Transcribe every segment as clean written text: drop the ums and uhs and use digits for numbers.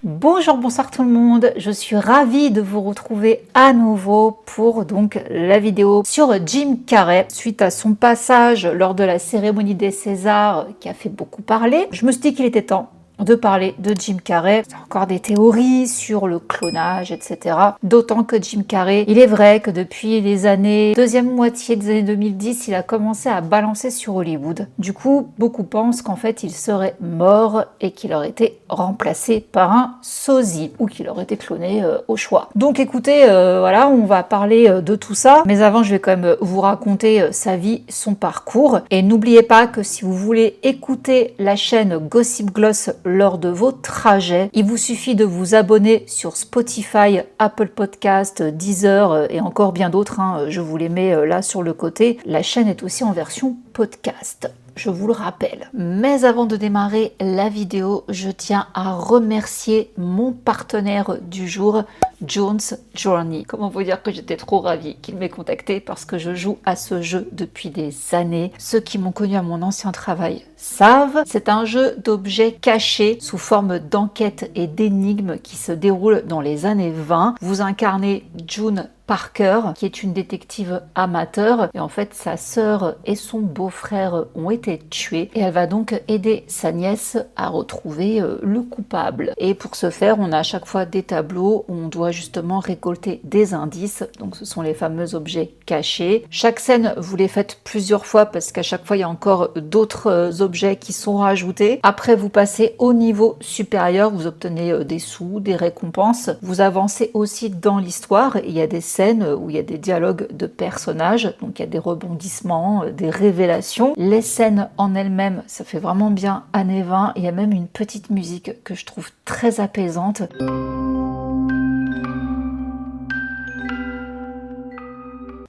Bonjour, bonsoir tout le monde, je suis ravie de vous retrouver à nouveau pour donc la vidéo sur Jim Carrey. Suite à son passage lors de la cérémonie des Césars qui a fait beaucoup parler, je me suis dit qu'il était temps de parler de Jim Carrey. Il y a encore des théories sur le clonage, etc. D'autant que Jim Carrey, il est vrai que depuis les années, deuxième moitié des années 2010, il a commencé à balancer sur Hollywood. Du coup, beaucoup pensent qu'en fait, il serait mort et qu'il aurait été remplacé par un sosie ou qu'il aurait été cloné au choix. Donc écoutez, voilà, on va parler de tout ça. Mais avant, je vais quand même vous raconter sa vie, son parcours. Et n'oubliez pas que si vous voulez écouter la chaîne Gossip Gloss lors de vos trajets, il vous suffit de vous abonner sur Spotify, Apple Podcast, Deezer et encore bien d'autres, je vous les mets là sur le côté. La chaîne est aussi en version podcast, je vous le rappelle. Mais avant de démarrer la vidéo, je tiens à remercier mon partenaire du jour, Jones Journey. Comment vous dire que j'étais trop ravie qu'il m'ait contacté parce que je joue à ce jeu depuis des années. Ceux qui m'ont connu à mon ancien travail savent, c'est un jeu d'objets cachés sous forme d'enquêtes et d'énigmes qui se déroule dans les années 20. Vous incarnez June Parker, qui est une détective amateur, et en fait sa sœur et son beau-frère ont été tués, et elle va donc aider sa nièce à retrouver le coupable. Et pour ce faire, on a à chaque fois des tableaux où on doit justement récolter des indices, donc ce sont les fameux objets cachés. Chaque scène, vous les faites plusieurs fois parce qu'à chaque fois il y a encore d'autres objets qui sont rajoutés. Après, vous passez au niveau supérieur, vous obtenez des sous, des récompenses, vous avancez aussi dans l'histoire, et il y a des scènes où il y a des dialogues de personnages, donc il y a des rebondissements, des révélations. Les scènes en elles-mêmes, ça fait vraiment bien années 20, il y a même une petite musique que je trouve très apaisante.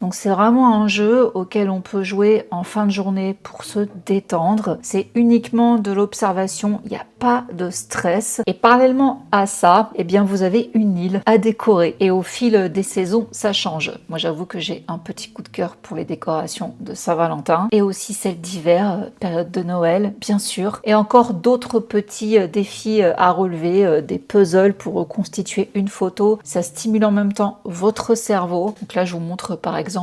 Donc c'est vraiment un jeu auquel on peut jouer en fin de journée pour se détendre. C'est uniquement de l'observation, il n'y a pas de stress. Et parallèlement à ça, eh bien vous avez une île à décorer. Et au fil des saisons, ça change. Moi j'avoue que j'ai un petit coup de cœur pour les décorations de Saint-Valentin. Et aussi celles d'hiver, période de Noël, bien sûr. Et encore d'autres petits défis à relever, des puzzles pour reconstituer une photo. Ça stimule en même temps votre cerveau. Donc là je vous montre par exemple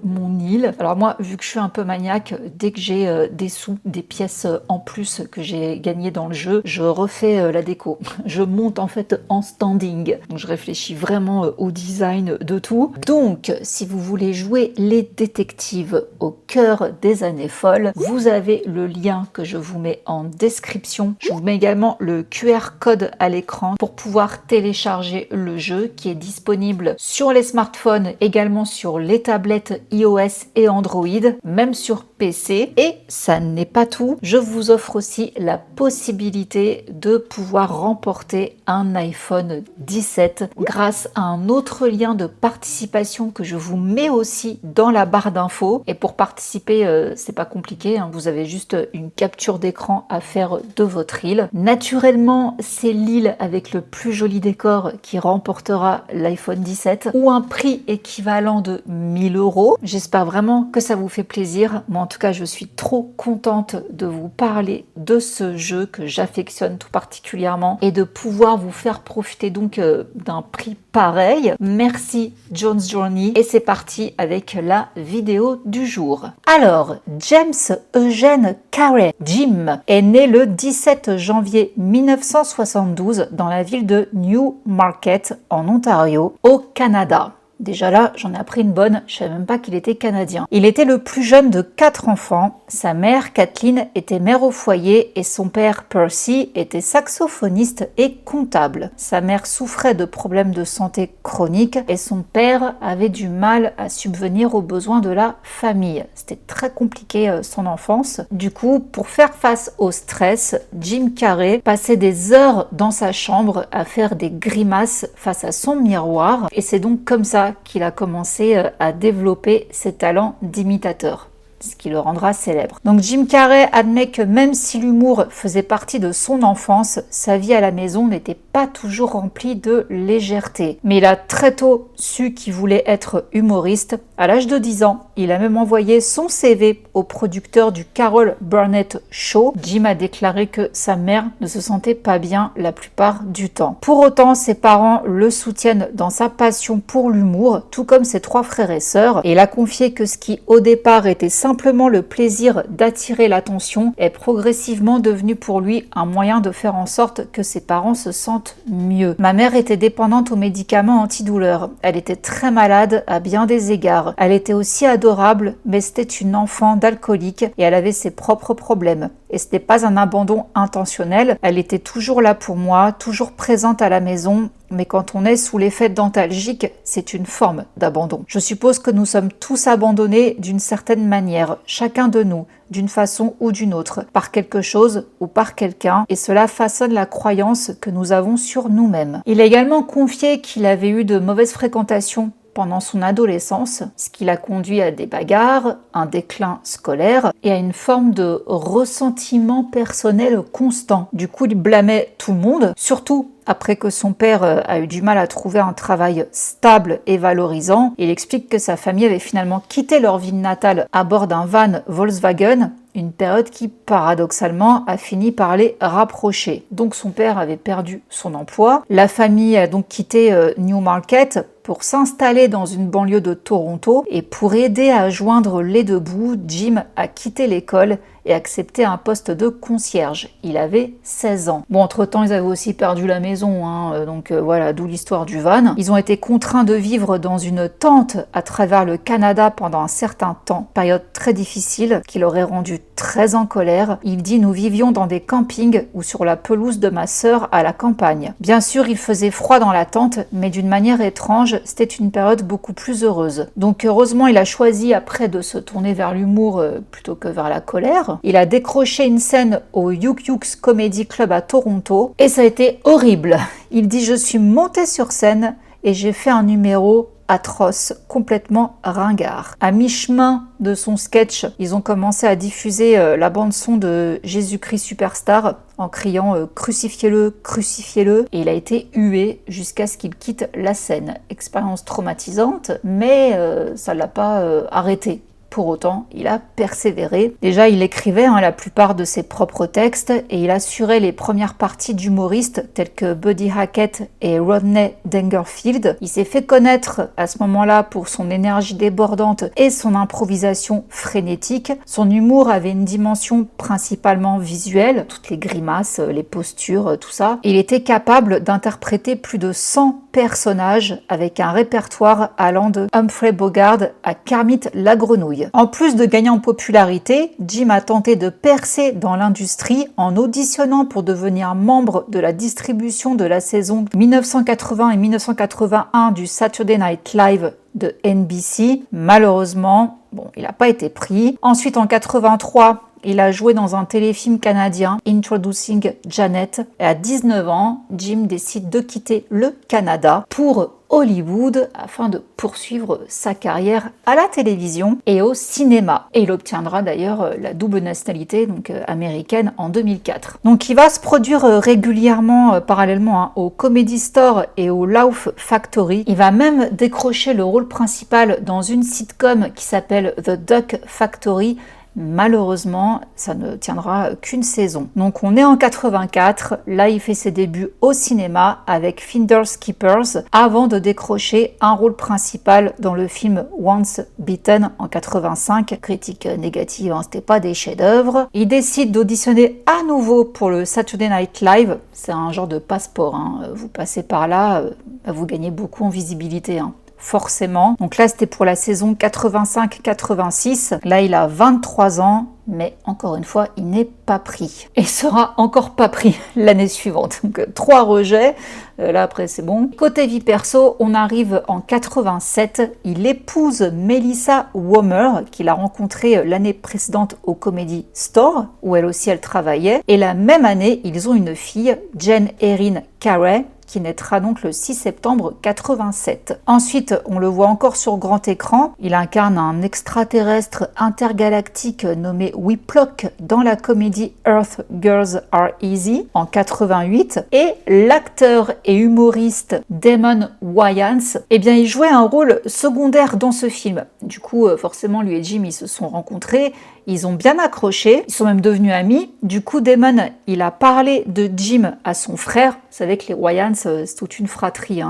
mon île. Alors moi, vu que je suis un peu maniaque, dès que j'ai des sous, des pièces en plus que j'ai gagnées dans le jeu, je refais la déco. Je monte en fait en standing. Donc je réfléchis vraiment au design de tout. Donc, si vous voulez jouer les détectives au cœur des années folles, vous avez le lien que je vous mets en description. Je vous mets également le QR code à l'écran pour pouvoir télécharger le jeu qui est disponible sur les smartphones, également sur les tablettes iOS et Android, même sur PC. Et ça n'est pas tout, je vous offre aussi la possibilité de pouvoir remporter un iPhone 17 grâce à un autre lien de participation que je vous mets aussi dans la barre d'infos. Et pour participer, c'est pas compliqué, vous avez juste une capture d'écran à faire de votre île. Naturellement, c'est l'île avec le plus joli décor qui remportera l'iPhone 17 ou un prix équivalent de 1000 €. J'espère vraiment que ça vous fait plaisir. Moi, en tout cas, je suis trop contente de vous parler de ce jeu que j'affectionne tout particulièrement et de pouvoir vous faire profiter donc d'un prix pareil. Merci Jones Journey et c'est parti avec la vidéo du jour. Alors, James Eugene Carrey, Jim, est né le 17 janvier 1972 dans la ville de Newmarket en Ontario, au Canada. Déjà là, j'en ai appris une bonne, je savais même pas qu'il était canadien. Il était le plus jeune de 4 enfants. Sa mère, Kathleen, était mère au foyer et son père, Percy, était saxophoniste et comptable. Sa mère souffrait de problèmes de santé chroniques et son père avait du mal à subvenir aux besoins de la famille. C'était très compliqué son enfance. Du coup, pour faire face au stress, Jim Carrey passait des heures dans sa chambre à faire des grimaces face à son miroir et c'est donc comme ça qu'il a commencé à développer ses talents d'imitateur, ce qui le rendra célèbre. Donc Jim Carrey admet que même si l'humour faisait partie de son enfance, sa vie à la maison n'était pas toujours remplie de légèreté. Mais il a très tôt su qu'il voulait être humoriste À l'âge de 10 ans, il a même envoyé son CV au producteur du Carol Burnett Show. Jim a déclaré que sa mère ne se sentait pas bien la plupart du temps. Pour autant, ses parents le soutiennent dans sa passion pour l'humour, tout comme ses 3 frères et sœurs, et il a confié que ce qui au départ était simplement le plaisir d'attirer l'attention est progressivement devenu pour lui un moyen de faire en sorte que ses parents se sentent mieux. Ma mère était dépendante aux médicaments antidouleurs. Elle était très malade à bien des égards. Elle était aussi adorable, mais c'était une enfant d'alcoolique et elle avait ses propres problèmes. Et ce n'était pas un abandon intentionnel, elle était toujours là pour moi, toujours présente à la maison, mais quand on est sous l'effet dentalgique, c'est une forme d'abandon. Je suppose que nous sommes tous abandonnés d'une certaine manière, chacun de nous, d'une façon ou d'une autre, par quelque chose ou par quelqu'un, et cela façonne la croyance que nous avons sur nous-mêmes. Il a également confié qu'il avait eu de mauvaises fréquentations pendant son adolescence, ce qui l'a conduit à des bagarres, un déclin scolaire et à une forme de ressentiment personnel constant. Du coup, il blâmait tout le monde, surtout après que son père a eu du mal à trouver un travail stable et valorisant. Il explique que sa famille avait finalement quitté leur ville natale à bord d'un van Volkswagen, une période qui, paradoxalement, a fini par les rapprocher. Donc son père avait perdu son emploi. La famille a donc quitté Newmarket pour s'installer dans une banlieue de Toronto, et pour aider à joindre les deux bouts, Jim a quitté l'école et accepté un poste de concierge. Il avait 16 ans. Bon, entre-temps, ils avaient aussi perdu la maison, donc voilà, d'où l'histoire du van. Ils ont été contraints de vivre dans une tente à travers le Canada pendant un certain temps, période très difficile qui l'aurait rendu très en colère. Il dit: nous vivions dans des campings ou sur la pelouse de ma sœur à la campagne. Bien sûr, il faisait froid dans la tente, mais d'une manière étrange, c'était une période beaucoup plus heureuse. Donc heureusement, il a choisi après de se tourner vers l'humour plutôt que vers la colère. Il a décroché une scène au Yuk Yuk's Comedy Club à Toronto et ça a été horrible. Il dit: je suis monté sur scène et j'ai fait un numéro atroce, complètement ringard. À mi-chemin de son sketch, ils ont commencé à diffuser la bande-son de Jésus-Christ Superstar en criant crucifiez-le, crucifiez-le, et il a été hué jusqu'à ce qu'il quitte la scène. Expérience traumatisante, mais ça l'a pas arrêté. Pour autant, il a persévéré. Déjà, il écrivait la plupart de ses propres textes et il assurait les premières parties d'humoristes tels que Buddy Hackett et Rodney Dangerfield. Il s'est fait connaître à ce moment-là pour son énergie débordante et son improvisation frénétique. Son humour avait une dimension principalement visuelle, toutes les grimaces, les postures, tout ça. Il était capable d'interpréter plus de 100 personnages avec un répertoire allant de Humphrey Bogart à Kermit la grenouille. En plus de gagner en popularité, Jim a tenté de percer dans l'industrie en auditionnant pour devenir membre de la distribution de la saison 1980 et 1981 du Saturday Night Live de NBC. Malheureusement, il n'a pas été pris. Ensuite, en 83, il a joué dans un téléfilm canadien, Introducing Janet. Et à 19 ans, Jim décide de quitter le Canada pour Hollywood afin de poursuivre sa carrière à la télévision et au cinéma. Et il obtiendra d'ailleurs la double nationalité, donc américaine, en 2004. Donc il va se produire régulièrement, parallèlement au Comedy Store et au Laugh Factory. Il va même décrocher le rôle principal dans une sitcom qui s'appelle The Duck Factory. Malheureusement, ça ne tiendra qu'une saison. Donc on est en 84, là il fait ses débuts au cinéma avec Finders Keepers avant de décrocher un rôle principal dans le film Once Bitten en 85. Critique négative, c'était pas des chefs-d'œuvre. Il décide d'auditionner à nouveau pour le Saturday Night Live. C'est un genre de passeport, vous passez par là, vous gagnez beaucoup en visibilité. Forcément. Donc là, c'était pour la saison 85-86. Là, il a 23 ans, mais encore une fois, il n'est pas pris. Et sera encore pas pris l'année suivante. Donc 3 rejets. Là, après, c'est bon. Côté vie perso, on arrive en 87. Il épouse Melissa Womer, qu'il a rencontrée l'année précédente au Comedy Store, où elle aussi, elle travaillait. Et la même année, ils ont une fille, Jen Erin Carey, qui naîtra donc le 6 septembre 87. Ensuite, on le voit encore sur grand écran. Il incarne un extraterrestre intergalactique nommé Whiplock dans la comédie Earth Girls Are Easy en 88. Et l'acteur et humoriste Damon Wayans, eh bien, il jouait un rôle secondaire dans ce film. Du coup, forcément, lui et Jim, ils se sont rencontrés. Ils ont bien accroché, ils sont même devenus amis. Du coup, Damon, il a parlé de Jim à son frère. Vous savez que les Wayans, c'est toute une fratrie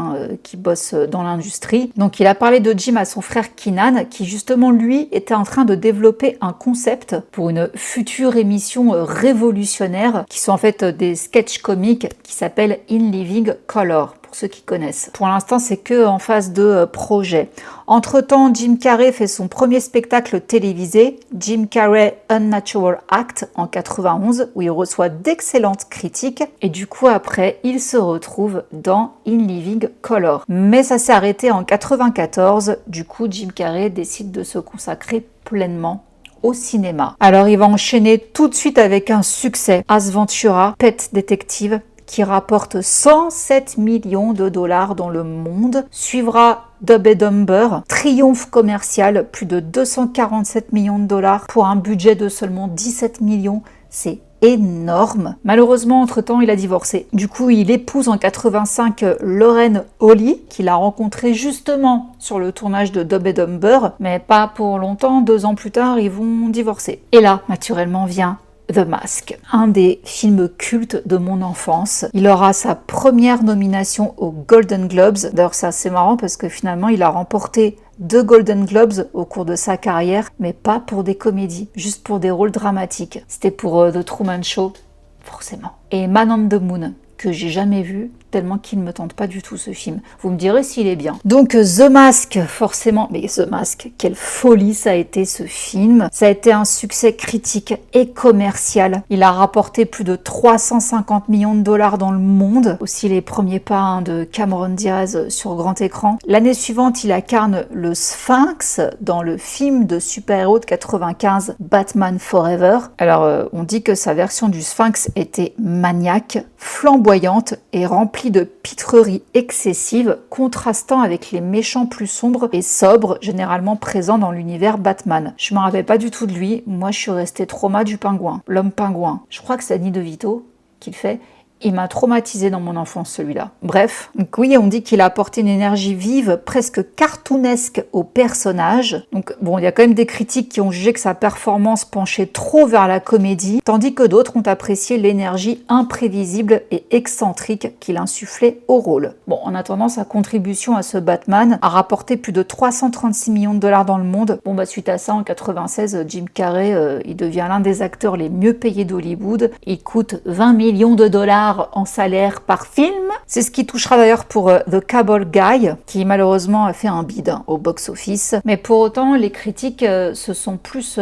qui bosse dans l'industrie. Donc, il a parlé de Jim à son frère Keenan, qui justement, lui, était en train de développer un concept pour une future émission révolutionnaire, qui sont en fait des sketchs comiques qui s'appellent In Living Color. Pour ceux qui connaissent. Pour l'instant, c'est que en phase de projet. Entre-temps, Jim Carrey fait son premier spectacle télévisé, Jim Carrey Unnatural Act, en 91, où il reçoit d'excellentes critiques. Et du coup, après, il se retrouve dans In Living Color. Mais ça s'est arrêté en 94. Du coup, Jim Carrey décide de se consacrer pleinement au cinéma. Alors, il va enchaîner tout de suite avec un succès. Ace Ventura, Pet Detective, qui rapporte 107 millions de dollars dans le monde. Suivra Dumb and Dumber, triomphe commercial, plus de 247 millions de dollars pour un budget de seulement 17 millions. C'est énorme. Malheureusement, entre-temps, il a divorcé. Du coup, il épouse en 85 Lauren Holly, qu'il a rencontrée justement sur le tournage de Dumb and Dumber, mais pas pour longtemps. 2 ans plus tard, ils vont divorcer. Et là, naturellement, vient The Mask, un des films cultes de mon enfance. Il aura sa première nomination aux Golden Globes. D'ailleurs, c'est assez marrant parce que finalement, il a remporté 2 Golden Globes au cours de sa carrière, mais pas pour des comédies, juste pour des rôles dramatiques. C'était pour The Truman Show, forcément. Et Man on the Moon, que j'ai jamais vu, tellement qu'il ne me tente pas du tout ce film. Vous me direz s'il est bien. Donc The Mask, forcément, mais The Mask, quelle folie ça a été ce film. Ça a été un succès critique et commercial. Il a rapporté plus de 350 millions de dollars dans le monde. Aussi les premiers pas de Cameron Diaz sur grand écran. L'année suivante, il incarne le Sphinx dans le film de super-héros de 95, Batman Forever. Alors, on dit que sa version du Sphinx était maniaque, flamboyante et remplie de pitreries excessives, contrastant avec les méchants plus sombres et sobres, généralement présents dans l'univers Batman. Je me rappelle pas du tout de lui, moi je suis restée trauma du pingouin, l'homme pingouin. Je crois que c'est Danny DeVito qui le fait. Il m'a traumatisé dans mon enfance, celui-là. Bref, donc oui, on dit qu'il a apporté une énergie vive, presque cartoonesque au personnage. Donc bon, il y a quand même des critiques qui ont jugé que sa performance penchait trop vers la comédie, tandis que d'autres ont apprécié l'énergie imprévisible et excentrique qu'il insufflait au rôle. Bon, en attendant, sa contribution à ce Batman a rapporté plus de 336 millions de dollars dans le monde. Bon, suite à ça, en 96, Jim Carrey, il devient l'un des acteurs les mieux payés d'Hollywood. Il coûte 20 millions de dollars en salaire par film. C'est ce qui touchera d'ailleurs pour The Cable Guy, qui malheureusement a fait un bide au box-office. Mais pour autant, les critiques se sont plus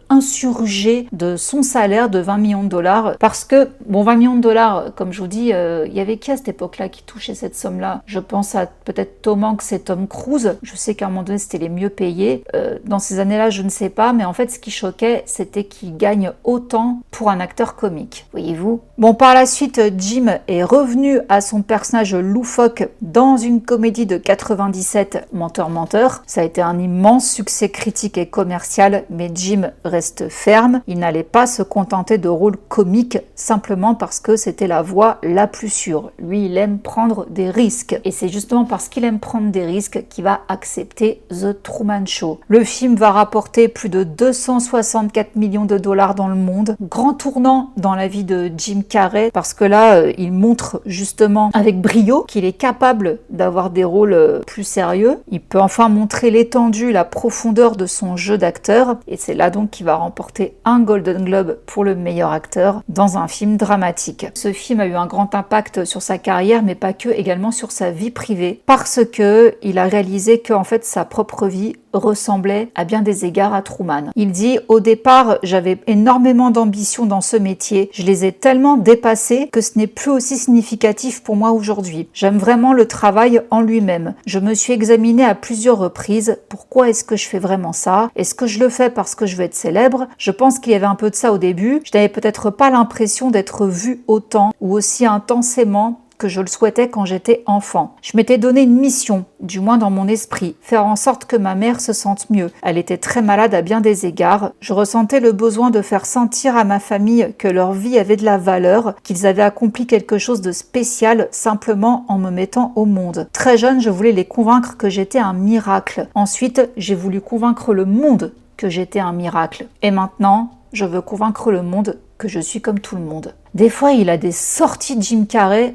insurgés de son salaire de 20 millions de dollars. Parce que, bon, 20 millions de dollars, comme je vous dis, il y avait qui à cette époque-là qui touchait cette somme-là? Je pense à peut-être Tom Hanks et Tom Cruise. Je sais qu'à un moment donné, c'était les mieux payés. Dans ces années-là, je ne sais pas. Mais en fait, ce qui choquait, c'était qu'il gagne autant pour un acteur comique. Voyez-vous? Bon, par la suite, Jim est revenu à son personnage loufoque dans une comédie de 97, Menteur. Ça a été un immense succès critique et commercial, mais Jim reste ferme. Il n'allait pas se contenter de rôles comiques simplement parce que c'était la voie la plus sûre. Lui, il aime prendre des risques. Et c'est justement parce qu'il aime prendre des risques qu'il va accepter The Truman Show. Le film va rapporter plus de 264 millions de dollars dans le monde. Grand tournant dans la vie de Jim Carrey parce que là, il montre justement avec brio qu'il est capable d'avoir des rôles plus sérieux. Il peut enfin montrer l'étendue, la profondeur de son jeu d'acteur. Et c'est là donc qu'il va remporter un Golden Globe pour le meilleur acteur dans un film dramatique. Ce film a eu un grand impact sur sa carrière, mais pas que, également sur sa vie privée. Parce que il a réalisé que en fait sa propre vie ressemblait à bien des égards à Truman. Il dit: au départ, j'avais énormément d'ambition dans ce métier. Je les ai tellement dépassées que ce n'est plus aussi significatif pour moi aujourd'hui. J'aime vraiment le travail en lui-même. Je me suis examinée à plusieurs reprises. Pourquoi est-ce que je fais vraiment ça? Est-ce que je le fais parce que je veux être célèbre? Je pense qu'il y avait un peu de ça au début. Je n'avais peut-être pas l'impression d'être vue autant ou aussi intensément que je le souhaitais quand j'étais enfant. Je m'étais donné une mission, du moins dans mon esprit, faire en sorte que ma mère se sente mieux. Elle était très malade à bien des égards. Je ressentais le besoin de faire sentir à ma famille que leur vie avait de la valeur, qu'ils avaient accompli quelque chose de spécial simplement en me mettant au monde. Très jeune, je voulais les convaincre que j'étais un miracle. Ensuite, j'ai voulu convaincre le monde que j'étais un miracle. Et maintenant, je veux convaincre le monde que je suis comme tout le monde. Des fois, il a des sorties de Jim Carrey.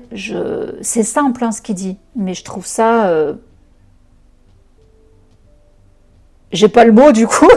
C'est simple ce qu'il dit, mais je trouve ça... J'ai pas le mot du coup,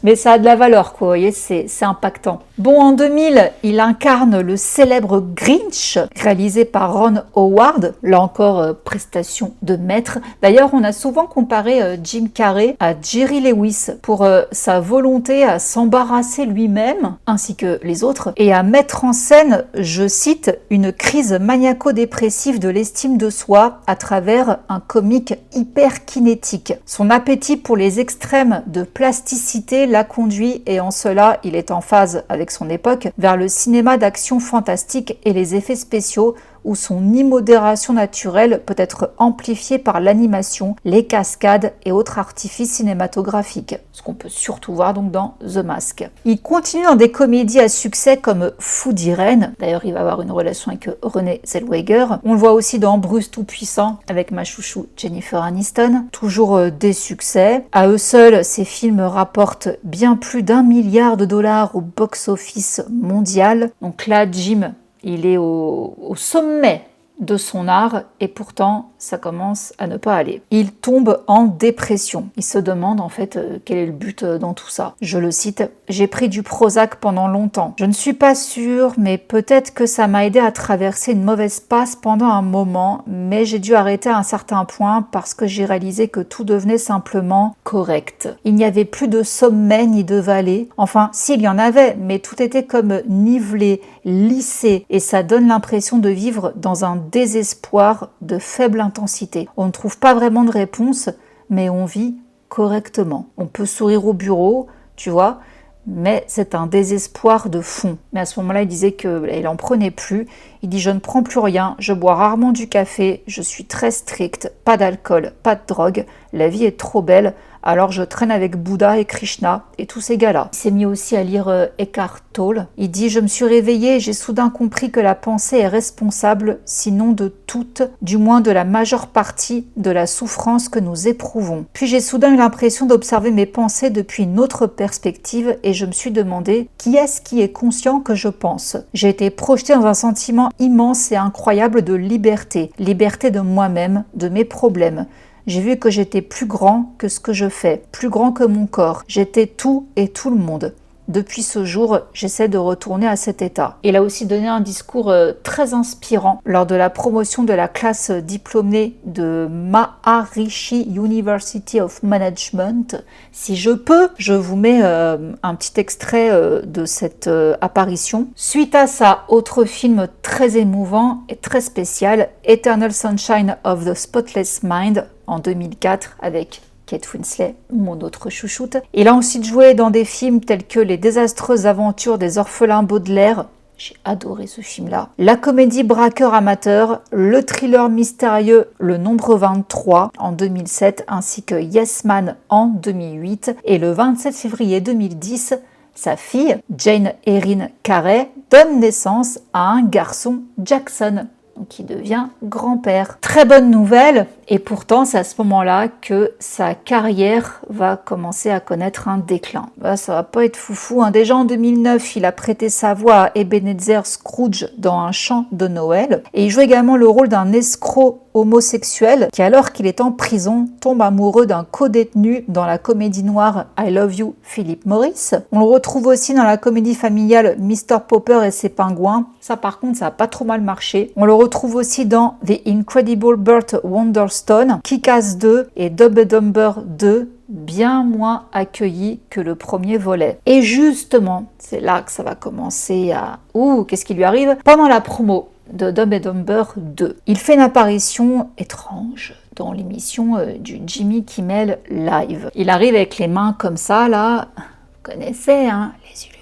mais ça a de la valeur, quoi. Vous voyez, c'est impactant. Bon, en 2000, il incarne le célèbre Grinch, réalisé par Ron Howard. Là encore, prestation de maître. D'ailleurs, on a souvent comparé Jim Carrey à Jerry Lewis pour sa volonté à s'embarrasser lui-même, ainsi que les autres, et à mettre en scène, je cite, une crise maniaco-dépressive de l'estime de soi à travers un comique hyper kinétique. Son appétit pour les extrêmes de plasticité l'a conduit, et en cela il est en phase avec son époque, vers le cinéma d'action fantastique et les effets spéciaux, où son immodération naturelle peut être amplifiée par l'animation, les cascades et autres artifices cinématographiques, ce qu'on peut surtout voir donc dans The Mask. Il continue dans des comédies à succès comme Fou d'Irène, d'ailleurs il va avoir une relation avec Renée Zellweger. On le voit aussi dans Bruce Tout-Puissant avec ma chouchou Jennifer Aniston, toujours des succès. À eux seuls, ces films rapportent bien plus d'1 milliard de dollars au box-office mondial. Donc là, Jim, il est au sommet de son art et pourtant ça commence à ne pas aller. Il tombe en dépression. Il se demande en fait quel est le but dans tout ça. Je le cite, « J'ai pris du Prozac pendant longtemps. Je ne suis pas sûre, mais peut-être que ça m'a aidé à traverser une mauvaise passe pendant un moment, mais j'ai dû arrêter à un certain point parce que j'ai réalisé que tout devenait simplement correct. Il n'y avait plus de sommet ni de vallée. Enfin, s'il y en avait, mais tout était comme nivelé, lissé, et ça donne l'impression de vivre dans un désespoir de faible intensité. On ne trouve pas vraiment de réponse, mais on vit correctement. On peut sourire au bureau, tu vois, mais c'est un désespoir de fond. » Mais à ce moment-là, il disait qu'il n'en prenait plus. Il dit « Je ne prends plus rien, je bois rarement du café, je suis très strict, pas d'alcool, pas de drogue, la vie est trop belle, alors je traîne avec Bouddha et Krishna et tous ces gars-là. » Il s'est mis aussi à lire Eckhart Tolle. Il dit « Je me suis réveillé et j'ai soudain compris que la pensée est responsable, sinon de toute, du moins de la majeure partie de la souffrance que nous éprouvons. Puis j'ai soudain eu l'impression d'observer mes pensées depuis une autre perspective et je me suis demandé qui est-ce qui est conscient que je pense. J'ai été projeté dans un sentiment immense et incroyable de liberté, liberté de moi-même, de mes problèmes. J'ai vu que j'étais plus grand que ce que je fais, plus grand que mon corps. J'étais tout et tout le monde. Depuis ce jour, j'essaie de retourner à cet état. » Il a aussi donné un discours très inspirant lors de la promotion de la classe diplômée de Maharishi University of Management. Si je peux, je vous mets un petit extrait de cette apparition. Suite à ça, autre film très émouvant et très spécial, Eternal Sunshine of the Spotless Mind, en 2004, avec Kate Winslet, mon autre chouchoute. Il a ensuite joué dans des films tels que Les désastreuses aventures des orphelins Baudelaire. J'ai adoré ce film-là. La comédie Braqueur amateur, le thriller mystérieux Le Nombre 23 en 2007, ainsi que Yes Man en 2008. Et le 27 février 2010, sa fille, Jane Erin Carey, donne naissance à un garçon, Jackson, qui devient grand-père. Très bonne nouvelle, et pourtant c'est à ce moment-là que sa carrière va commencer à connaître un déclin. Ça va pas être foufou, hein. Déjà en 2009, il a prêté sa voix à Ebenezer Scrooge dans Un chant de Noël, et il joue également le rôle d'un escroc homosexuel qui, alors qu'il est en prison, tombe amoureux d'un codétenu dans la comédie noire I Love You, Philip Morris. On le retrouve aussi dans la comédie familiale Mr. Popper et ses pingouins. Ça par contre, ça a pas trop mal marché. On le retrouve aussi dans The Incredible Burt Wonderstone, Kick-Ass 2 et Dumb and Dumber 2, bien moins accueillis que le premier volet. Et justement, c'est là que ça va commencer à... qu'est-ce qui lui arrive? Pendant la promo de Dumb and Dumber 2, il fait une apparition étrange dans l'émission du Jimmy Kimmel Live. Il arrive avec les mains comme ça, là, vous connaissez, hein, les Illuminati.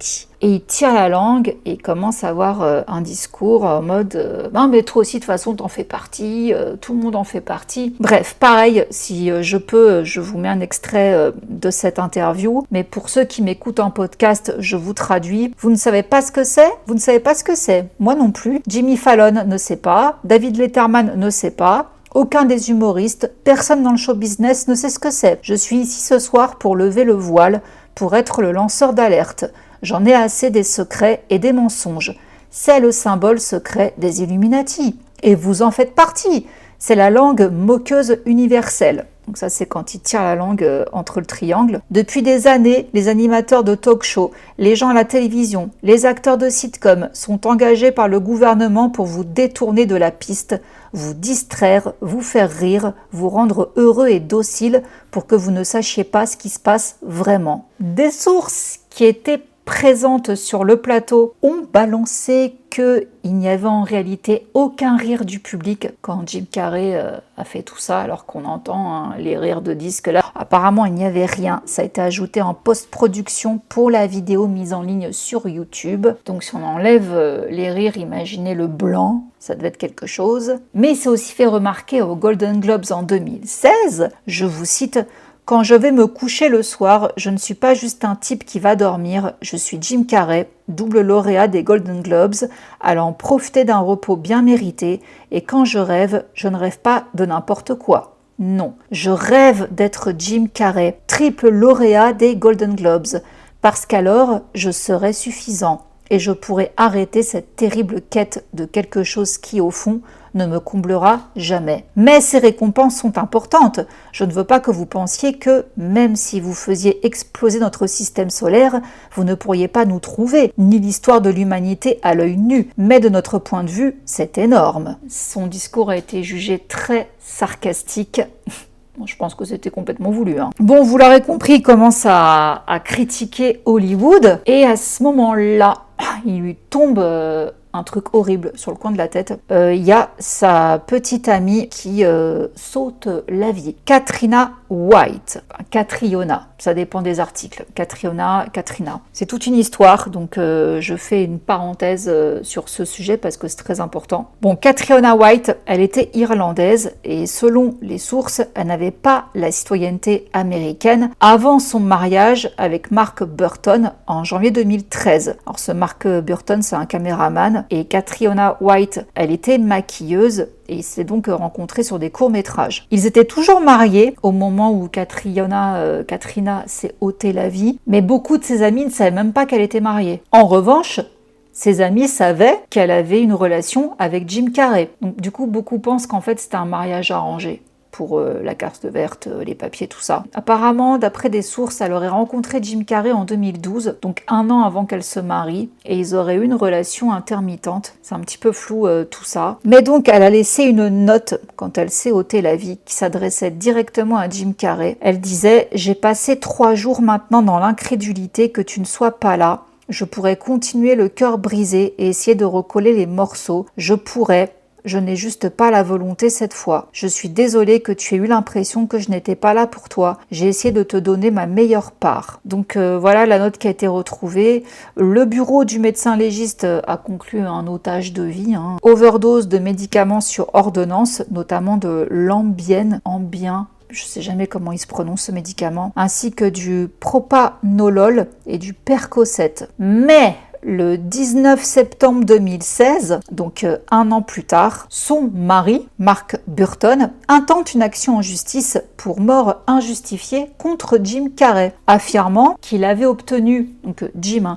parti. Et il tire la langue et commence à avoir un discours en mode non mais toi aussi de toute façon t'en fais partie, tout le monde en fait partie. Bref, pareil, si je peux, je vous mets un extrait de cette interview, mais pour ceux qui m'écoutent en podcast, je vous traduis. Vous ne savez pas ce que c'est? Vous ne savez pas ce que c'est? Moi non plus. Jimmy Fallon ne sait pas, David Letterman ne sait pas. Aucun des humoristes, personne dans le show business ne sait ce que c'est. Je suis ici ce soir pour lever le voile, pour être le lanceur d'alerte. J'en ai assez des secrets et des mensonges. C'est le symbole secret des Illuminati. Et vous en faites partie. C'est la langue moqueuse universelle. Donc ça, c'est quand il tire la langue entre le triangle. Depuis des années, les animateurs de talk-show, les gens à la télévision, les acteurs de sitcom sont engagés par le gouvernement pour vous détourner de la piste, vous distraire, vous faire rire, vous rendre heureux et docile pour que vous ne sachiez pas ce qui se passe vraiment. Des sources qui étaient présentes sur le plateau ont balancé qu'il n'y avait en réalité aucun rire du public quand Jim Carrey a fait tout ça, alors qu'on entend les rires de disques là. Apparemment, il n'y avait rien. Ça a été ajouté en post-production pour la vidéo mise en ligne sur YouTube. Donc si on enlève les rires, imaginez le blanc, ça devait être quelque chose. Mais il s'est aussi fait remarquer aux Golden Globes en 2016, je vous cite: quand je vais me coucher le soir, je ne suis pas juste un type qui va dormir, je suis Jim Carrey, double lauréat des Golden Globes, allant profiter d'un repos bien mérité, et quand je ne rêve pas de n'importe quoi. Non, je rêve d'être Jim Carrey, triple lauréat des Golden Globes, parce qu'alors je serai suffisant, et je pourrai arrêter cette terrible quête de quelque chose qui, au fond, ne me comblera jamais. Mais ces récompenses sont importantes. Je ne veux pas que vous pensiez que, même si vous faisiez exploser notre système solaire, vous ne pourriez pas nous trouver, ni l'histoire de l'humanité à l'œil nu. Mais de notre point de vue, c'est énorme. Son discours a été jugé très sarcastique. Bon, je pense que c'était complètement voulu. Bon, vous l'aurez compris, il commence à critiquer Hollywood. Et à ce moment-là, il lui tombe un truc horrible sur le coin de la tête. Il y a sa petite amie qui saute la vie. Katrina White. Catriona, ça dépend des articles. Katrina. C'est toute une histoire, donc je fais une parenthèse sur ce sujet parce que c'est très important. Bon, Catriona White, elle était irlandaise et selon les sources, elle n'avait pas la citoyenneté américaine avant son mariage avec Mark Burton en janvier 2013. Alors ce Mark Burton, c'est un caméraman et Catriona White, elle était maquilleuse et ils s'étaient donc rencontrés sur des courts-métrages. Ils étaient toujours mariés au moment où Katrina s'est ôté la vie, mais beaucoup de ses amis ne savaient même pas qu'elle était mariée. En revanche, ses amis savaient qu'elle avait une relation avec Jim Carrey. Donc, du coup, beaucoup pensent qu'en fait, c'était un mariage arrangé pour la carte verte, les papiers, tout ça. Apparemment, d'après des sources, elle aurait rencontré Jim Carrey en 2012, donc 1 an avant qu'elle se marie, et ils auraient eu une relation intermittente. C'est un petit peu flou tout ça. Mais donc, elle a laissé une note quand elle s'est ôté la vie, qui s'adressait directement à Jim Carrey. Elle disait « J'ai passé 3 jours maintenant dans l'incrédulité que tu ne sois pas là. Je pourrais continuer le cœur brisé et essayer de recoller les morceaux. Je pourrais... Je n'ai juste pas la volonté cette fois. Je suis désolée que tu aies eu l'impression que je n'étais pas là pour toi. J'ai essayé de te donner ma meilleure part. » Donc voilà la note qui a été retrouvée. Le bureau du médecin légiste a conclu un otage de vie. Overdose de médicaments sur ordonnance, notamment de l'Ambien, je ne sais jamais comment il se prononce ce médicament, ainsi que du propanolol et du Percocet. Mais le 19 septembre 2016, donc 1 an plus tard, son mari, Mark Burton, intente une action en justice pour mort injustifiée contre Jim Carrey, affirmant qu'il avait obtenu, donc Jim,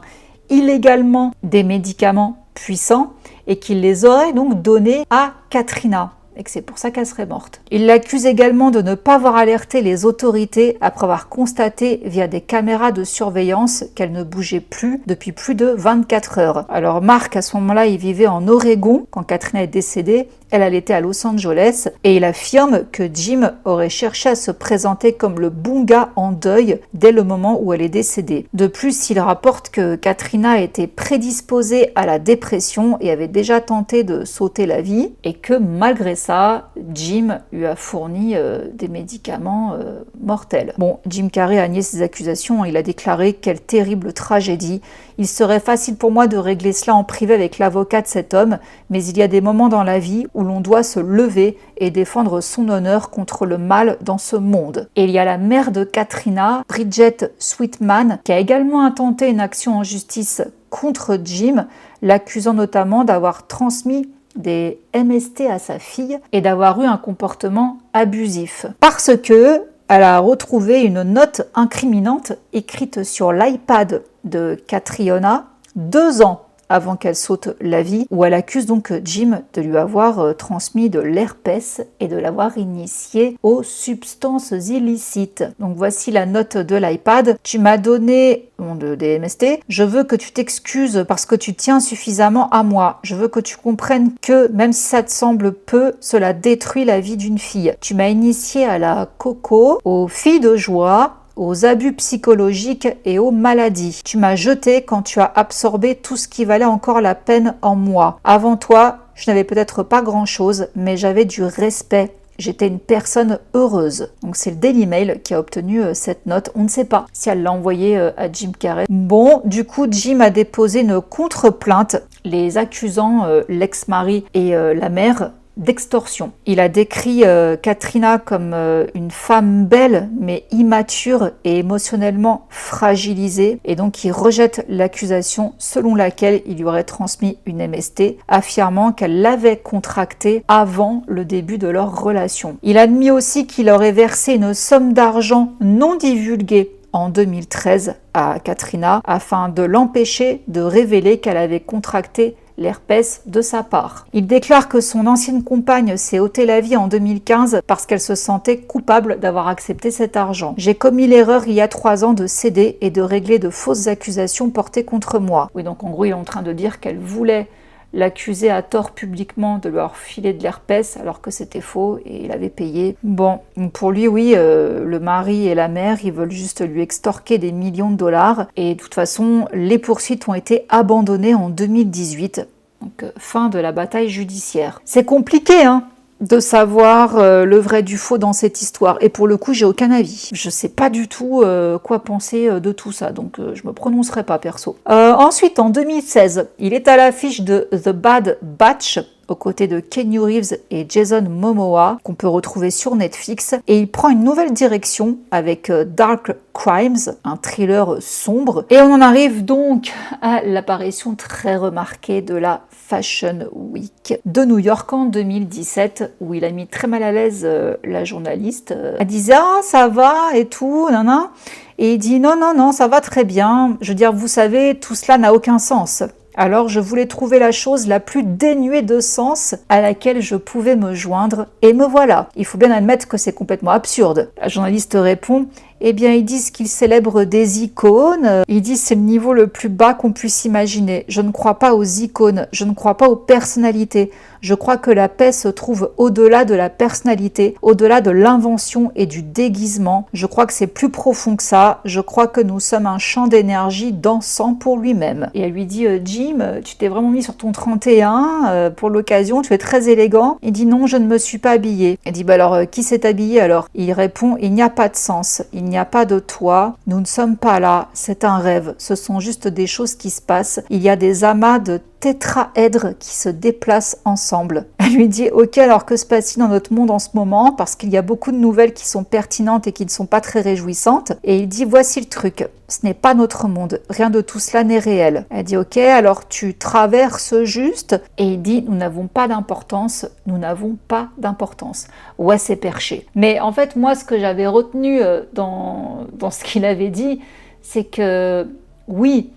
illégalement des médicaments puissants et qu'il les aurait donc donnés à Katrina. Et que c'est pour ça qu'elle serait morte. Il l'accuse également de ne pas avoir alerté les autorités après avoir constaté via des caméras de surveillance qu'elle ne bougeait plus depuis plus de 24 heures. Alors Mark, à ce moment-là, il vivait en Oregon quand Katrina est décédée Elle était à Los Angeles et il affirme que Jim aurait cherché à se présenter comme le bon gars en deuil dès le moment où elle est décédée. De plus, il rapporte que Katrina était prédisposée à la dépression et avait déjà tenté de sauter la vie et que malgré ça, Jim lui a fourni des médicaments mortels. Bon, Jim Carrey a nié ces accusations, il a déclaré « Quelle terrible tragédie ! Il serait facile pour moi de régler cela en privé avec l'avocat de cet homme, mais il y a des moments dans la vie où l'on doit se lever et défendre son honneur contre le mal dans ce monde. » Et il y a la mère de Katrina, Bridget Sweetman, qui a également intenté une action en justice contre Jim, l'accusant notamment d'avoir transmis des MST à sa fille et d'avoir eu un comportement abusif. Parce que elle a retrouvé une note incriminante écrite sur l'iPad de Catriona 2 ans avant qu'elle saute la vie, où elle accuse donc Jim de lui avoir transmis de l'herpès et de l'avoir initié aux substances illicites. Donc voici la note de l'iPad. Tu m'as donné des MST. Je veux que tu t'excuses parce que tu tiens suffisamment à moi. Je veux que tu comprennes que même si ça te semble peu, cela détruit la vie d'une fille. Tu m'as initié à la coco, aux filles de joie, aux abus psychologiques et aux maladies. Tu m'as jeté quand tu as absorbé tout ce qui valait encore la peine en moi. Avant toi, je n'avais peut-être pas grand-chose, mais j'avais du respect. J'étais une personne heureuse. Donc c'est le Daily Mail qui a obtenu cette note. On ne sait pas si elle l'a envoyée à Jim Carrey. Bon, du coup, Jim a déposé une contre-plainte, les accusant l'ex-mari et la mère d'extorsion. Il a décrit Katrina comme une femme belle mais immature et émotionnellement fragilisée, et donc il rejette l'accusation selon laquelle il lui aurait transmis une MST, affirmant qu'elle l'avait contractée avant le début de leur relation. Il admet aussi qu'il aurait versé une somme d'argent non divulguée en 2013 à Katrina afin de l'empêcher de révéler qu'elle avait contracté l'herpès de sa part. Il déclare que son ancienne compagne s'est ôté la vie en 2015 parce qu'elle se sentait coupable d'avoir accepté cet argent. J'ai commis l'erreur il y a 3 ans de céder et de régler de fausses accusations portées contre moi. Oui, donc en gros, il est en train de dire qu'elle voulait l'accuser à tort publiquement de lui avoir filé de l'herpès alors que c'était faux et il avait payé. Bon, pour lui, oui, le mari et la mère, ils veulent juste lui extorquer des millions de dollars et de toute façon, les poursuites ont été abandonnées en 2018. Donc, fin de la bataille judiciaire. C'est compliqué, hein, de savoir le vrai du faux dans cette histoire. Et pour le coup, j'ai aucun avis. Je sais pas du tout quoi penser de tout ça, donc je me prononcerai pas perso. Ensuite, en 2016, il est à l'affiche de The Bad Batch, aux côtés de Keanu Reeves et Jason Momoa, qu'on peut retrouver sur Netflix, et il prend une nouvelle direction avec Dark Crimes, un thriller sombre, et on en arrive donc à l'apparition très remarquée de la Fashion Week de New York en 2017, où il a mis très mal à l'aise la journaliste. Elle disait « Ah, ça va et tout, nanana », et il dit « Non, non, non, ça va très bien, je veux dire, vous savez, tout cela n'a aucun sens ». Alors je voulais trouver la chose la plus dénuée de sens à laquelle je pouvais me joindre, et me voilà. Il faut bien admettre que c'est complètement absurde. La journaliste répond « Eh bien, ils disent qu'ils célèbrent des icônes. Ils disent c'est le niveau le plus bas qu'on puisse imaginer. Je ne crois pas aux icônes. Je ne crois pas aux personnalités. Je crois que la paix se trouve au-delà de la personnalité, au-delà de l'invention et du déguisement. Je crois que c'est plus profond que ça. Je crois que nous sommes un champ d'énergie dansant pour lui-même. » Et elle lui dit « Jim, tu t'es vraiment mis sur ton 31 pour l'occasion. Tu es très élégant. » Il dit « Non, je ne me suis pas habillé. » Elle dit « Bah alors, qui s'est habillé alors ?» Il répond « Il n'y a pas de sens. Il n'y a pas de toi. Nous ne sommes pas là. C'est un rêve. Ce sont juste des choses qui se passent. Il y a des amas de tétraèdres qui se déplacent ensemble. » Elle lui dit « Ok, alors que se passe-t-il dans notre monde en ce moment ? Parce qu'il y a beaucoup de nouvelles qui sont pertinentes et qui ne sont pas très réjouissantes. » Et il dit « Voici le truc. Ce n'est pas notre monde. Rien de tout cela n'est réel. » Elle dit « Ok, alors tu traverses juste. » Et il dit « Nous n'avons pas d'importance. Nous n'avons pas d'importance. » Ouais, c'est perché. Mais en fait, moi, ce que j'avais retenu dans ce qu'il avait dit, c'est que oui,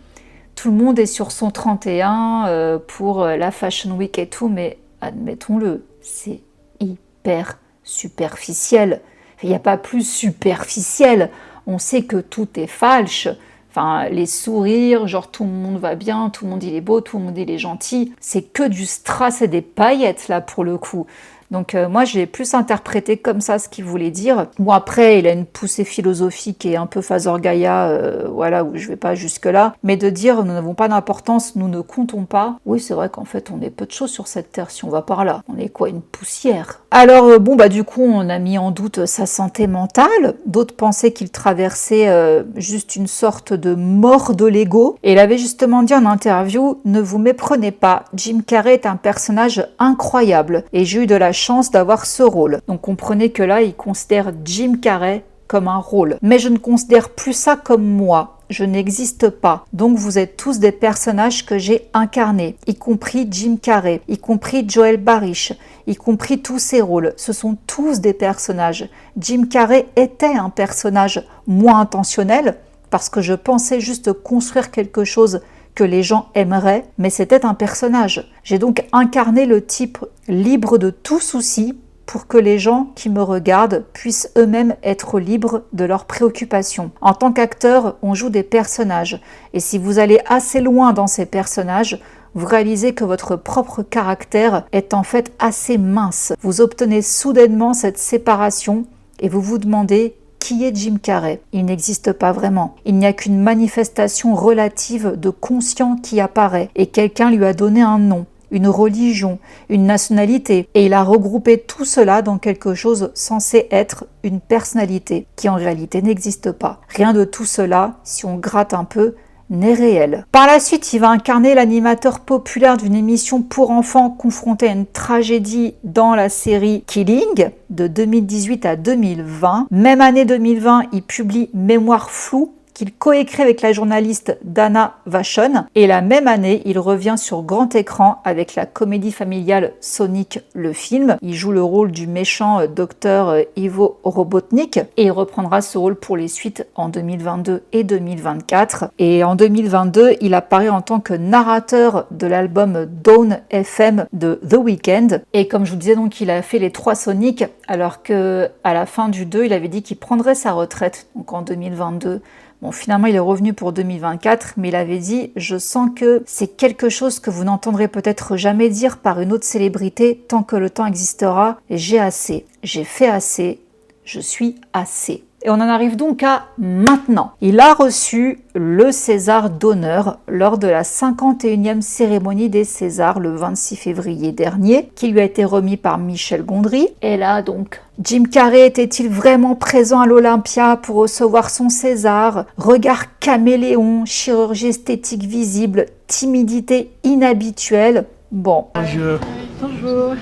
tout le monde est sur son 31 pour la Fashion Week et tout, mais admettons-le, c'est hyper superficiel. Il n'y a pas plus superficiel. On sait que tout est falche, Enfin, les sourires, genre tout le monde va bien, tout le monde il est beau, tout le monde il est gentil. C'est que du strass et des paillettes là pour le coup. Donc moi j'ai plus interprété comme ça ce qu'il voulait dire. Bon après il a une poussée philosophique et un peu Fazor Gaïa, voilà, où je vais pas jusque là. Mais de dire nous n'avons pas d'importance, nous ne comptons pas. Oui c'est vrai qu'en fait on est peu de choses sur cette terre si on va par là. On est quoi, une poussière? Alors bon bah du coup on a mis en doute sa santé mentale. D'autres pensaient qu'il traversait juste une sorte de mort de l'ego. Et il avait justement dit en interview, ne vous méprenez pas, Jim Carrey est un personnage incroyable et j'ai eu de la chance d'avoir ce rôle. Donc comprenez que là, il considère Jim Carrey comme un rôle. Mais je ne considère plus ça comme moi. Je n'existe pas. Donc vous êtes tous des personnages que j'ai incarnés, y compris Jim Carrey, y compris Joel Barish, y compris tous ces rôles. Ce sont tous des personnages. Jim Carrey était un personnage moins intentionnel, parce que je pensais juste construire quelque chose que les gens aimeraient, mais c'était un personnage. J'ai donc incarné le type libre de tout souci pour que les gens qui me regardent puissent eux-mêmes être libres de leurs préoccupations. En tant qu'acteur, on joue des personnages, et si vous allez assez loin dans ces personnages, vous réalisez que votre propre caractère est en fait assez mince. Vous obtenez soudainement cette séparation et vous vous demandez qui est Jim Carrey? Il n'existe pas vraiment. Il n'y a qu'une manifestation relative de conscient qui apparaît et quelqu'un lui a donné un nom, une religion, une nationalité et il a regroupé tout cela dans quelque chose censé être une personnalité qui en réalité n'existe pas. Rien de tout cela, si on gratte un peu, n'est réel. Par la suite, il va incarner l'animateur populaire d'une émission pour enfants confronté à une tragédie dans la série Killing de 2018 à 2020. Même année 2020, il publie Mémoire floue qu'il coécrit avec la journaliste Dana Vachon. Et la même année, il revient sur grand écran avec la comédie familiale Sonic le film. Il joue le rôle du méchant docteur Ivo Robotnik et il reprendra ce rôle pour les suites en 2022 et 2024. Et en 2022, il apparaît en tant que narrateur de l'album Dawn FM de The Weeknd. Et comme je vous disais, donc, il a fait les 3 Sonic alors qu'à la fin du 2, il avait dit qu'il prendrait sa retraite, donc en 2022. Bon, finalement, il est revenu pour 2024, mais il avait dit « Je sens que c'est quelque chose que vous n'entendrez peut-être jamais dire par une autre célébrité tant que le temps existera. J'ai assez, j'ai fait assez, je suis assez. » Et on en arrive donc à maintenant. Il a reçu le César d'honneur lors de la 51e cérémonie des Césars le 26 février dernier, qui lui a été remis par Michel Gondry. Et là donc, Jim Carrey était-il vraiment présent à l'Olympia pour recevoir son César? Regard caméléon, chirurgie esthétique visible, timidité inhabituelle. Bon. Bonjour. Bonjour.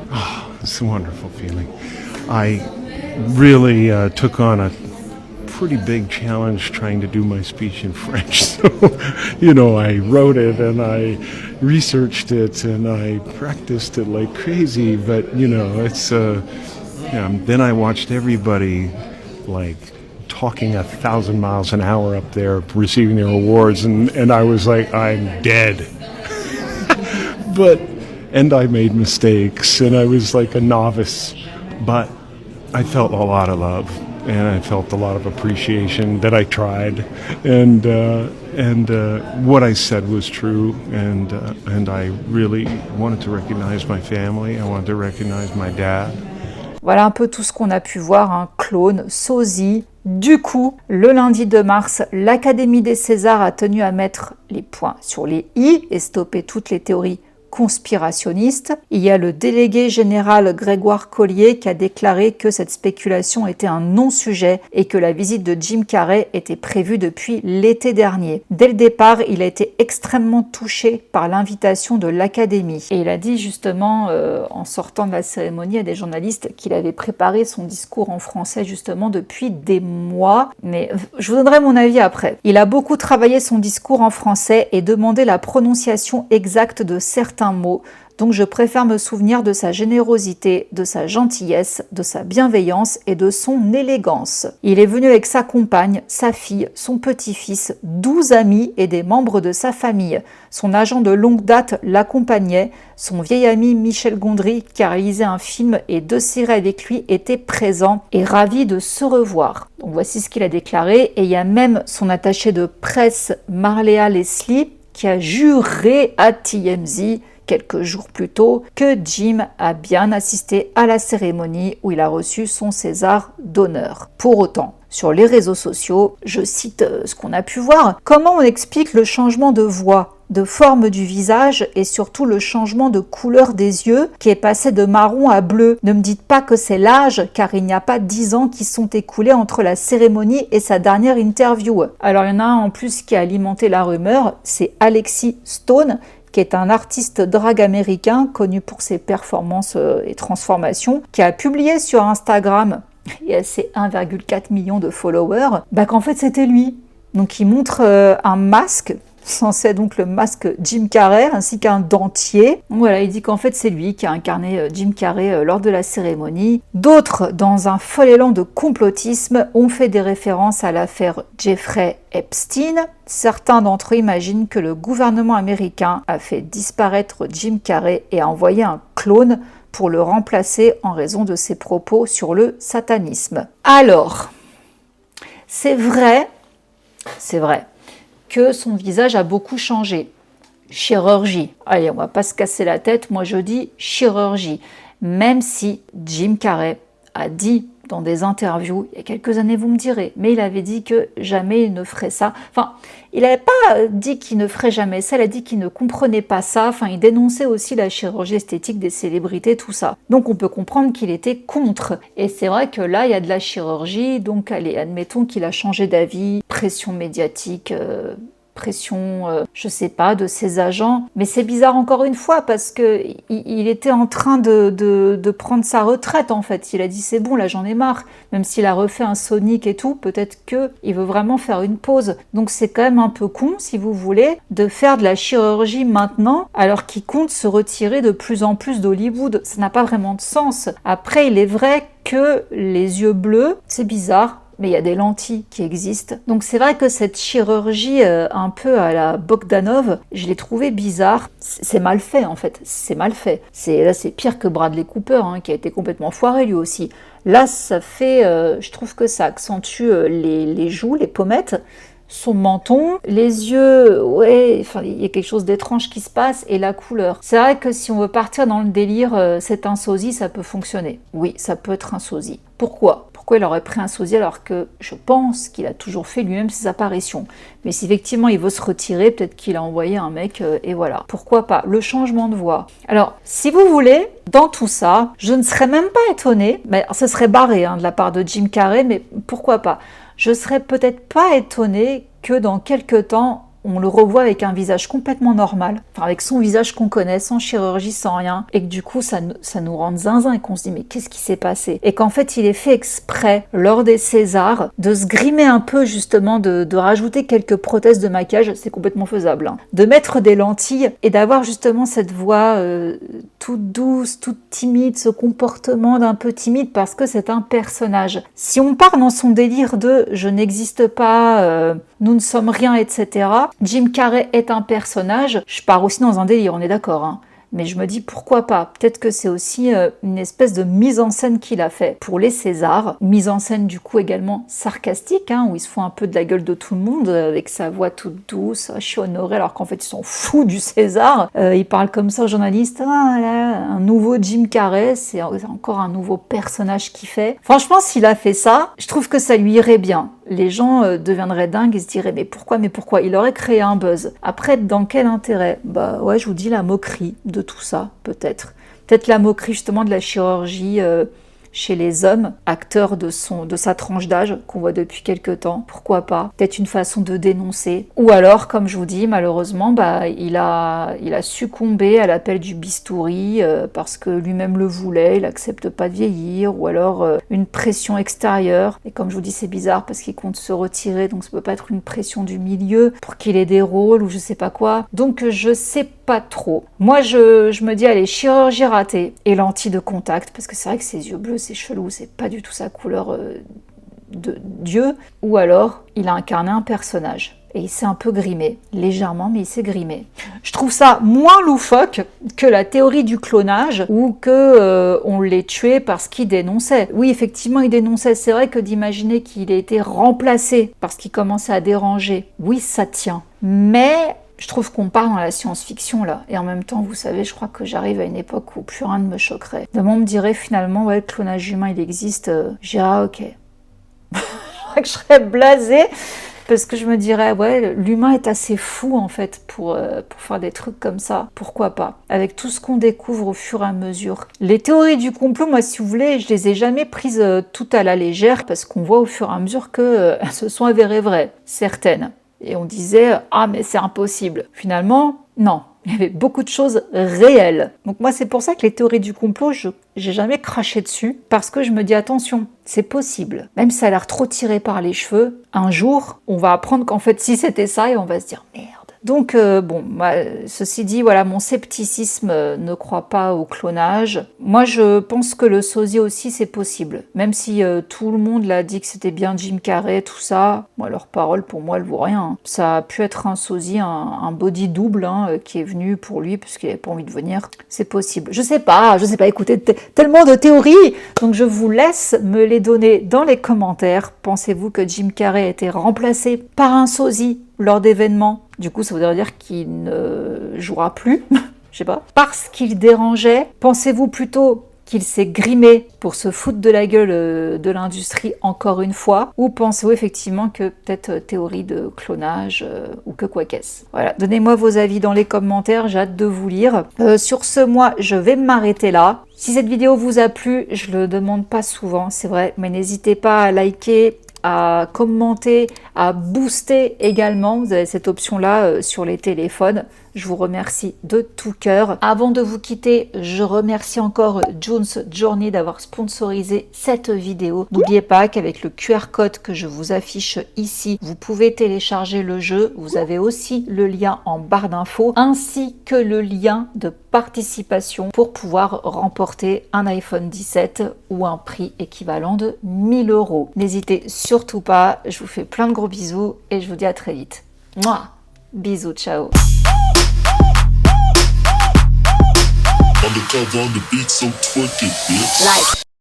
Oh, it's a wonderful feeling. I really took on a pretty big challenge trying to do my speech in French. So, I wrote it and I researched it and I practiced it like crazy. But, it's, then I watched everybody like talking 1,000 miles an hour up there receiving their awards. And I was like, I'm dead. And I made mistakes and I was like a novice. But I felt a lot of love, and I felt a lot of appreciation that I tried, and what I said was true, and I really wanted to recognize my family. I wanted to recognize my dad. Voilà un peu tout ce qu'on a pu voir, un clone, sosie. Du coup, le lundi 2 mars, l'Académie des Césars a tenu à mettre les points sur les i et stopper toutes les théories conspirationniste. Il y a le délégué général Grégoire Collier qui a déclaré que cette spéculation était un non-sujet et que la visite de Jim Carrey était prévue depuis l'été dernier. Dès le départ, il a été extrêmement touché par l'invitation de l'Académie. Et il a dit justement, en sortant de la cérémonie à des journalistes, qu'il avait préparé son discours en français justement depuis des mois. Mais je vous donnerai mon avis après. Il a beaucoup travaillé son discours en français et demandé la prononciation exacte de certains mots, donc je préfère me souvenir de sa générosité, de sa gentillesse, de sa bienveillance et de son élégance. Il est venu avec sa compagne, sa fille, son petit-fils, 12 amis et des membres de sa famille. Son agent de longue date l'accompagnait, son vieil ami Michel Gondry, qui a réalisé un film et 2 séries avec lui, était présent et ravi de se revoir. Donc voici ce qu'il a déclaré, et il y a même son attaché de presse Marléa Leslie qui a juré à TMZ quelques jours plus tôt que Jim a bien assisté à la cérémonie où il a reçu son César d'honneur. Pour autant, sur les réseaux sociaux, je cite ce qu'on a pu voir, comment on explique le changement de voix, de forme du visage et surtout le changement de couleur des yeux qui est passé de marron à bleu. Ne me dites pas que c'est l'âge, car il n'y a pas 10 ans qui sont écoulés entre la cérémonie et sa dernière interview. Alors il y en a un en plus qui a alimenté la rumeur, c'est Alexis Stone, qui est un artiste drag américain connu pour ses performances et transformations, qui a publié sur Instagram, et à ses 1,4 million de followers, qu'en fait c'était lui. Donc il montre un masque, censé donc le masque Jim Carrey, ainsi qu'un dentier. Donc voilà, il dit qu'en fait c'est lui qui a incarné Jim Carrey lors de la cérémonie. D'autres, dans un fol élan de complotisme, ont fait des références à l'affaire Jeffrey Epstein. Certains d'entre eux imaginent que le gouvernement américain a fait disparaître Jim Carrey et a envoyé un clone pour le remplacer en raison de ses propos sur le satanisme. Alors, c'est vrai que son visage a beaucoup changé. Chirurgie. Allez, on va pas se casser la tête, moi je dis chirurgie. Même si Jim Carrey a dit dans des interviews, il y a quelques années vous me direz, mais il avait dit que jamais il ne ferait ça. Enfin, il n'avait pas dit qu'il ne ferait jamais ça, il a dit qu'il ne comprenait pas ça. Enfin, il dénonçait aussi la chirurgie esthétique des célébrités, tout ça. Donc on peut comprendre qu'il était contre. Et c'est vrai que là, il y a de la chirurgie, donc allez, admettons qu'il a changé d'avis, pression médiatique, pression, je sais pas, de ses agents. Mais c'est bizarre encore une fois parce que il était en train de prendre sa retraite en fait. Il a dit c'est bon, là j'en ai marre. Même s'il a refait un Sonic et tout, peut-être qu'il veut vraiment faire une pause. Donc c'est quand même un peu con, si vous voulez, de faire de la chirurgie maintenant alors qu'il compte se retirer de plus en plus d'Hollywood. Ça n'a pas vraiment de sens. Après, il est vrai que les yeux bleus, c'est bizarre. Mais il y a des lentilles qui existent. Donc c'est vrai que cette chirurgie un peu à la Bogdanov, je l'ai trouvée bizarre. C'est mal fait en fait, c'est mal fait. Là c'est pire que Bradley Cooper qui a été complètement foiré lui aussi. Là ça fait, je trouve que ça accentue les joues, les pommettes, son menton, les yeux, ouais, enfin il y a quelque chose d'étrange qui se passe et la couleur. C'est vrai que si on veut partir dans le délire, c'est un sosie, ça peut fonctionner. Oui, ça peut être un sosie. Pourquoi il aurait pris un sosie alors que je pense qu'il a toujours fait lui-même ses apparitions. Mais si effectivement il veut se retirer, peut-être qu'il a envoyé un mec et voilà. Pourquoi pas? Le changement de voix. Alors, si vous voulez, dans tout ça, je ne serais même pas étonnée, mais ce serait barré de la part de Jim Carrey, mais pourquoi pas? Je serais peut-être pas étonnée que dans quelques temps, on le revoit avec un visage complètement normal, enfin avec son visage qu'on connaît, sans chirurgie, sans rien, et que du coup ça nous rend zinzin et qu'on se dit mais qu'est-ce qui s'est passé? Et qu'en fait il est fait exprès, lors des Césars, de se grimer un peu justement, de rajouter quelques prothèses de maquillage, c'est complètement faisable, de mettre des lentilles et d'avoir justement cette voix toute douce, toute timide, ce comportement d'un peu timide parce que c'est un personnage. Si on part dans son délire de je n'existe pas, nous ne sommes rien, etc., Jim Carrey est un personnage, je pars aussi dans un délire, on est d'accord, mais je me dis pourquoi pas, peut-être que c'est aussi une espèce de mise en scène qu'il a fait pour les Césars, mise en scène du coup également sarcastique, où il se fout un peu de la gueule de tout le monde, avec sa voix toute douce, je suis honoré, alors qu'en fait ils sont fous du César, il parle comme ça aux journalistes, un nouveau Jim Carrey, c'est encore un nouveau personnage qu'il fait. Franchement, s'il a fait ça, je trouve que ça lui irait bien. Les gens deviendraient dingues et se diraient mais pourquoi il aurait créé un buzz. Après, dans quel intérêt? Ouais, je vous dis la moquerie de tout ça, peut-être la moquerie justement de la chirurgie chez les hommes, acteurs de sa tranche d'âge, qu'on voit depuis quelques temps. Pourquoi pas? Peut-être une façon de dénoncer. Ou alors, comme je vous dis, malheureusement, il a succombé à l'appel du bistouri parce que lui-même le voulait, il n'accepte pas de vieillir, ou alors une pression extérieure. Et comme je vous dis, c'est bizarre parce qu'il compte se retirer, donc ça peut pas être une pression du milieu pour qu'il ait des rôles ou je sais pas quoi. Donc je sais pas trop. Moi je me dis allez, chirurgie ratée et lentilles de contact, parce que c'est vrai que ses yeux bleus c'est chelou, c'est pas du tout sa couleur de Dieu. Ou alors il a incarné un personnage et il s'est un peu grimé, légèrement, mais il s'est grimé. Je trouve ça moins loufoque que la théorie du clonage ou que on l'ait tué parce qu'il dénonçait. Oui, effectivement, il dénonçait. C'est vrai que d'imaginer qu'il ait été remplacé parce qu'il commençait à déranger, oui, ça tient. Mais je trouve qu'on part dans la science-fiction là. Et en même temps, vous savez, je crois que j'arrive à une époque où plus rien ne me choquerait. Demain, on me dirait finalement, ouais, le clonage humain, il existe. Je dirais, ah, ok. Je crois que je serais blasée. Parce que je me dirais, ouais, l'humain est assez fou en fait pour faire des trucs comme ça. Pourquoi pas? Avec tout ce qu'on découvre au fur et à mesure. Les théories du complot, moi, si vous voulez, je les ai jamais prises tout à la légère parce qu'on voit au fur et à mesure qu'elles se sont avérées vraies, certaines. Et on disait, ah mais c'est impossible. Finalement, non. Il y avait beaucoup de choses réelles. Donc moi, c'est pour ça que les théories du complot, j'ai jamais craché dessus, parce que je me dis, attention, c'est possible. Même si ça a l'air trop tiré par les cheveux, un jour, on va apprendre qu'en fait, si c'était ça, et on va se dire, merde. Donc, ceci dit, voilà, mon scepticisme ne croit pas au clonage. Moi, je pense que le sosie aussi, c'est possible. Même si tout le monde l'a dit que c'était bien Jim Carrey, tout ça, moi, leurs paroles, pour moi, elles vaut rien. Hein. Ça a pu être un sosie, un body double, qui est venu pour lui, parce qu'il n'avait pas envie de venir. C'est possible. Je sais pas, écoutez, tellement de théories. Donc, je vous laisse me les donner dans les commentaires. Pensez-vous que Jim Carrey a été remplacé par un sosie lors d'événements? Du coup, ça voudrait dire qu'il ne jouera plus, je sais pas. Parce qu'il dérangeait, pensez-vous plutôt qu'il s'est grimé pour se foutre de la gueule de l'industrie encore une fois? Ou pensez-vous effectivement que peut-être théorie de clonage ou que quoi qu'est-ce? Voilà, donnez-moi vos avis dans les commentaires, j'ai hâte de vous lire. Sur ce, moi, je vais m'arrêter là. Si cette vidéo vous a plu, je le demande pas souvent, c'est vrai, mais n'hésitez pas à liker, à commenter, à booster également. Vous avez cette option-là sur les téléphones. Je vous remercie de tout cœur. Avant de vous quitter, je remercie encore June's Journey d'avoir sponsorisé cette vidéo. N'oubliez pas qu'avec le QR code que je vous affiche ici, vous pouvez télécharger le jeu. Vous avez aussi le lien en barre d'infos, ainsi que le lien de participation pour pouvoir remporter un iPhone 17 ou un prix équivalent de 1000 €. N'hésitez surtout pas, je vous fais plein de gros bisous et je vous dis à très vite. Mouah. Bisous, ciao. Undercover on the beat, so twerk it, bitch. Like.